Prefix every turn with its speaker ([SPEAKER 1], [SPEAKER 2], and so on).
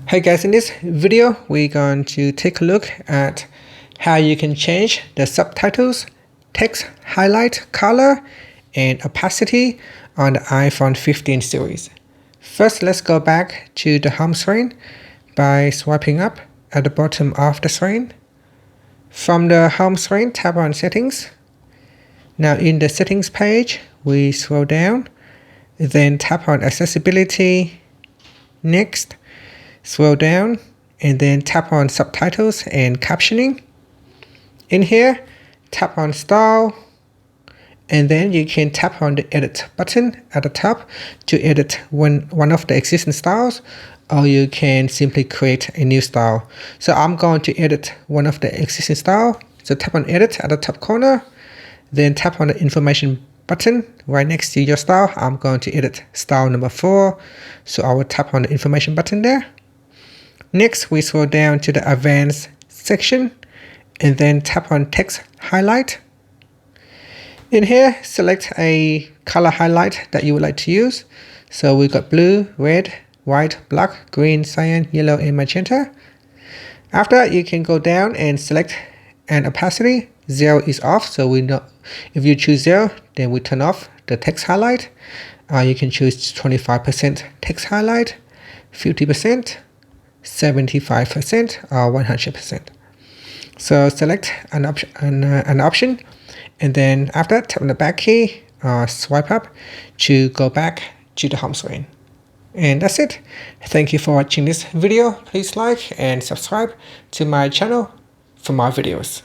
[SPEAKER 1] Hey guys, in this video we're going to take a look at how you can change the subtitles, text highlight color, and opacity on the iPhone 15 series. First, let's go back to the home screen by swiping up at the bottom of the screen. From the home screen, tap on settings. Now in the settings page, we scroll down, then tap on accessibility. Next, scroll down and then tap on subtitles and captioning. In here, tap on style, and then you can tap on the edit button at the top to edit one of the existing styles, or you can simply create a new style. So I'm going to edit one of the existing style. So tap on edit at the top corner, then tap on the information button right next to your style. I'm going to edit style number 4. So I will tap on the information button there. Next, we scroll down to the advanced section and then tap on text highlight. In here, select a color highlight that you would like to use. So we got blue, red, white, black, green, cyan, yellow, and magenta. After that, you can go down and select an opacity. 0 is off, so we know if you choose 0, then we turn off the text highlight. You can choose 25% text highlight, 50%, 75%, or 100%. So select an option, and then after that, tap on the back key, swipe up to go back to the home screen. And that's it. Thank you for watching this video. Please like and subscribe to my channel for more videos.